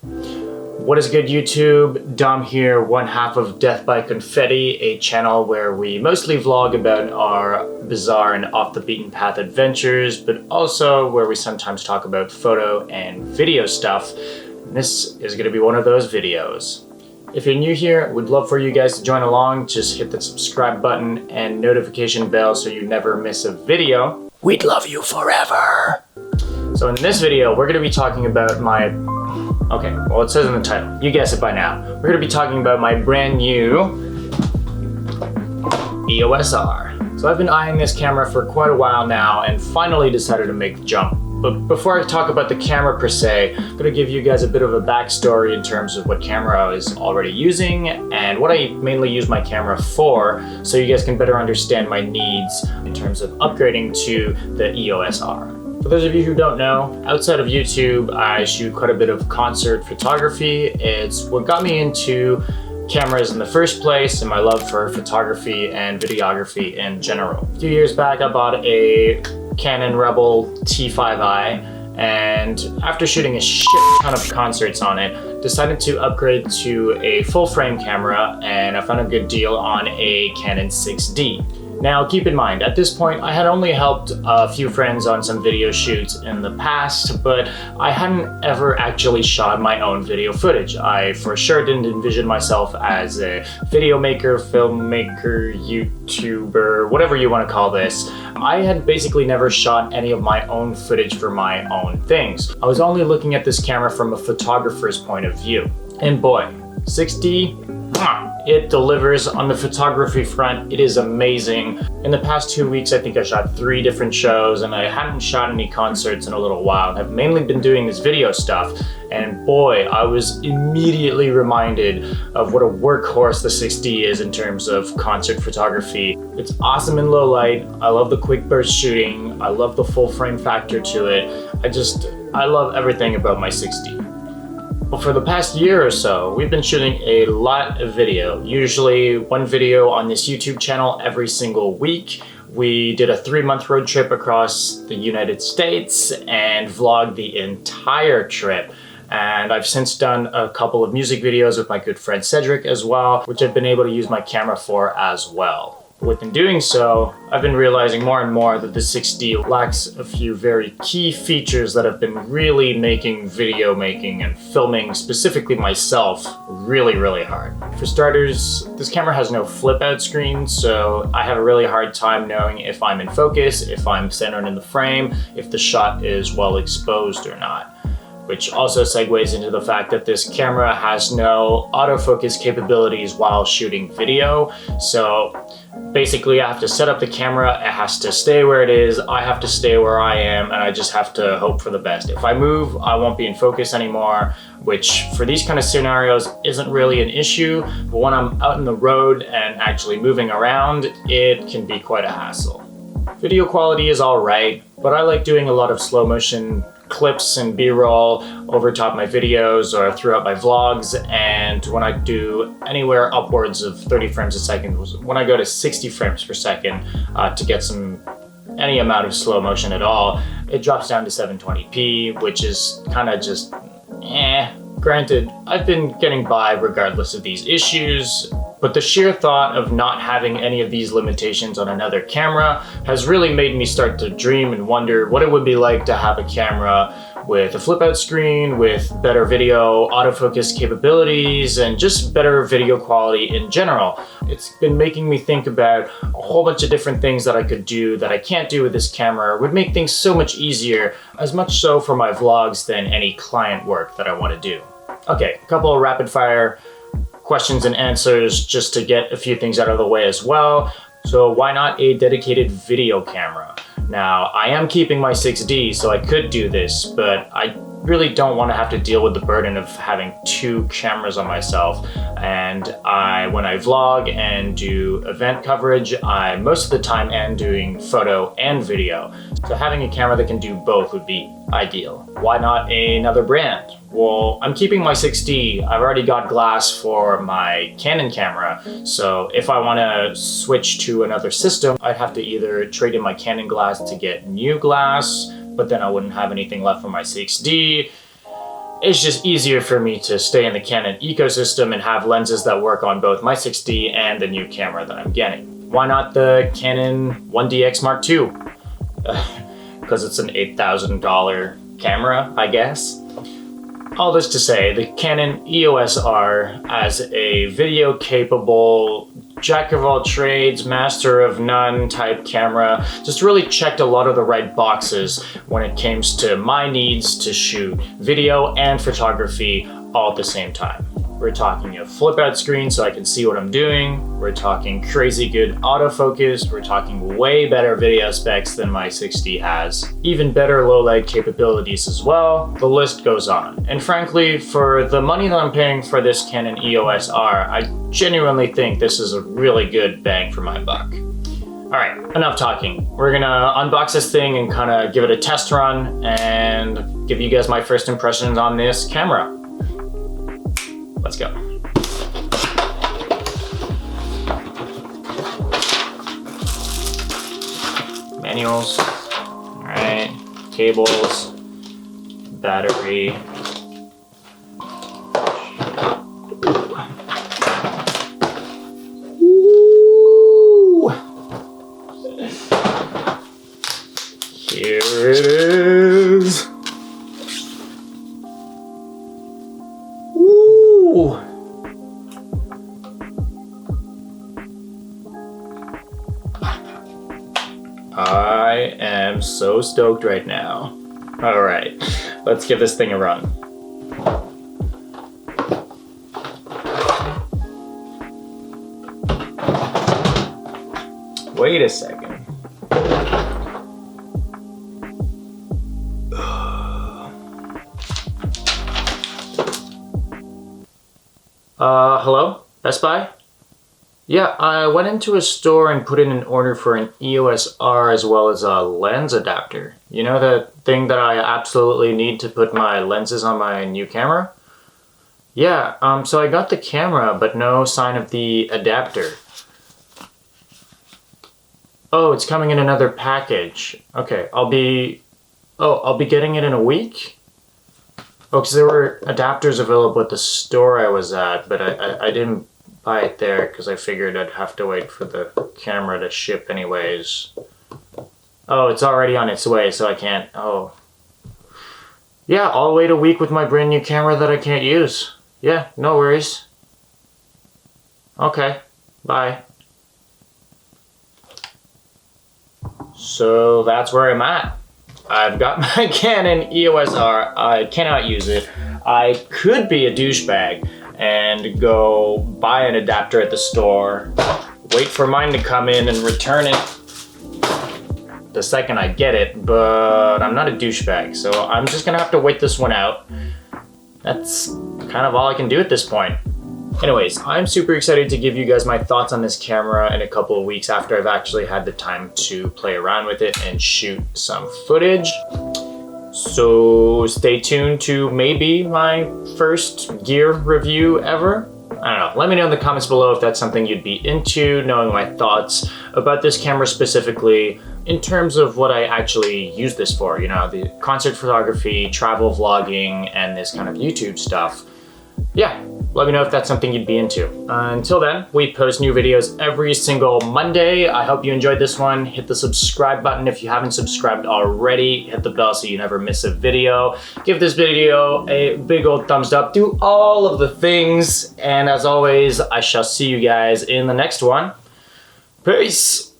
What is good, YouTube? Dom here, one half of Death by Confetti, a channel where we mostly vlog about our bizarre and off-the-beaten-path adventures, but also where we sometimes talk about photo and video stuff. And this is going to be one of those videos. If you're new here, we'd love for you guys to join along. Just hit the subscribe button and notification bell so you never miss a video. We'd love you forever. So in this video, we're going to be talking about my... Okay, well, it says in the title. You guess it by now. We're going to be talking about my brand new EOS R. So I've been eyeing this camera for quite a while now and finally decided to make the jump. But before I talk about the camera per se, I'm going to give you guys a bit of a backstory in terms of what camera I was already using and what I mainly use my camera for, so you guys can better understand my needs in terms of upgrading to the EOS R. For those of you who don't know, outside of YouTube, I shoot quite a bit of concert photography. It's what got me into cameras in the first place and my love for photography and videography in general. A few years back, I bought a Canon Rebel T5i, and after shooting a shit ton of concerts on it, decided to upgrade to a full frame camera, and I found a good deal on a Canon 6D. Now, keep in mind, at this point, I had only helped a few friends on some video shoots in the past, but I hadn't ever actually shot my own video footage. I for sure didn't envision myself as a video maker, filmmaker, YouTuber, whatever you want to call this. I had basically never shot any of my own footage for my own things. I was only looking at this camera from a photographer's point of view. And boy, 6D, it delivers on the photography front. It is amazing. In the past 2 weeks, I think I shot 3 different shows, and I hadn't shot any concerts in a little while. I've mainly been doing this video stuff, and boy, I was immediately reminded of what a workhorse the 6D is in terms of concert photography. It's awesome in low light. I love the quick burst shooting. I love the full frame factor to it. I love everything about my 6D. Well, for the past year or so, we've been shooting a lot of video, usually one video on this YouTube channel every single week. We did a 3-month road trip across the United States and vlogged the entire trip. And I've since done a couple of music videos with my good friend Cedric as well, which I've been able to use my camera for as well. Within doing so, I've been realizing more and more that the 6D lacks a few very key features that have been really making video making and filming, specifically myself, really hard. For starters, this camera has no flip out screen, so I have a really hard time knowing if I'm in focus, if I'm centered in the frame, if the shot is well exposed or not. Which also segues into the fact that this camera has no autofocus capabilities while shooting video. So basically I have to set up the camera, it has to stay where it is, I have to stay where I am, and I just have to hope for the best. If I move, I won't be in focus anymore, which for these kind of scenarios isn't really an issue, but when I'm out in the road and actually moving around, it can be quite a hassle. Video quality is all right, but I like doing a lot of slow motion clips and b-roll over top my videos or throughout my vlogs, and when I do anywhere upwards of 30 frames a second, when I go to 60 frames per second to get any amount of slow motion at all, it drops down to 720p, which is kind of just Granted, I've been getting by regardless of these issues, but the sheer thought of not having any of these limitations on another camera has really made me start to dream and wonder what it would be like to have a camera with a flip out screen, with better video autofocus capabilities, and just better video quality in general. It's been making me think about a whole bunch of different things that I could do that I can't do with this camera. It would make things so much easier, as much so for my vlogs than any client work that I want to do. Okay, a couple of rapid fire questions and answers just to get a few things out of the way as well. So why not a dedicated video camera? Now, I am keeping my 6D, so I could do this, but I really don't want to have to deal with the burden of having 2 cameras on myself. And when I vlog and do event coverage, I most of the time am doing photo and video. So having a camera that can do both would be ideal. Why not another brand? Well, I'm keeping my 6D. I've already got glass for my Canon camera, so if I want to switch to another system, I'd have to either trade in my Canon glass to get new glass, but then I wouldn't have anything left for my 6D. it's just easier for me to stay in the Canon ecosystem and have lenses that work on both my 6D and the new camera that I'm getting. Why not the Canon 1DX Mark II? Because it's an $8,000 camera, I guess. All this to say, the Canon EOS R as a video-capable, jack-of-all-trades, master-of-none type camera just really checked a lot of the right boxes when it came to my needs to shoot video and photography all at the same time. We're talking a flip-out screen so I can see what I'm doing. We're talking crazy good autofocus. We're talking way better video specs than my 6D has. Even better low light capabilities as well. The list goes on. And frankly, for the money that I'm paying for this Canon EOS R, I genuinely think this is a really good bang for my buck. All right, enough talking. We're gonna unbox this thing and kind of give it a test run and give you guys my first impressions on this camera. Let's go. Manuals, all right, cables, battery. Ooh. Here it is. I am so stoked right now. All right, let's give this thing a run. Wait a second. Hello? Best Buy? Yeah, I went into a store and put in an order for an EOS R as well as a lens adapter. You know, the thing that I absolutely need to put my lenses on my new camera? Yeah, so I got the camera, but no sign of the adapter. Oh, it's coming in another package. Okay, I'll be getting it in a week? Oh, because there were adapters available at the store I was at, but I didn't buy it there because I figured I'd have to wait for the camera to ship anyways. Oh, it's already on its way, so I can't. Oh. Yeah, I'll wait a week with my brand new camera that I can't use. Yeah, no worries. Okay, bye. So that's where I'm at. I've got my Canon EOS R. I cannot use it. I could be a douchebag and go buy an adapter at the store, wait for mine to come in and return it the second I get it, but I'm not a douchebag, so I'm just gonna have to wait this one out. That's kind of all I can do at this point. Anyways, I'm super excited to give you guys my thoughts on this camera in a couple of weeks after I've actually had the time to play around with it and shoot some footage. So stay tuned to maybe my first gear review ever. I don't know, let me know in the comments below if that's something you'd be into, knowing my thoughts about this camera specifically in terms of what I actually use this for, you know, the concert photography, travel vlogging, and this kind of YouTube stuff. Yeah, let me know if that's something you'd be into. Until then, we post new videos every single Monday. I hope you enjoyed this one. Hit the subscribe button if you haven't subscribed already. Hit the bell so you never miss a video. Give this video a big old thumbs up. Do all of the things. And as always, I shall see you guys in the next one. Peace.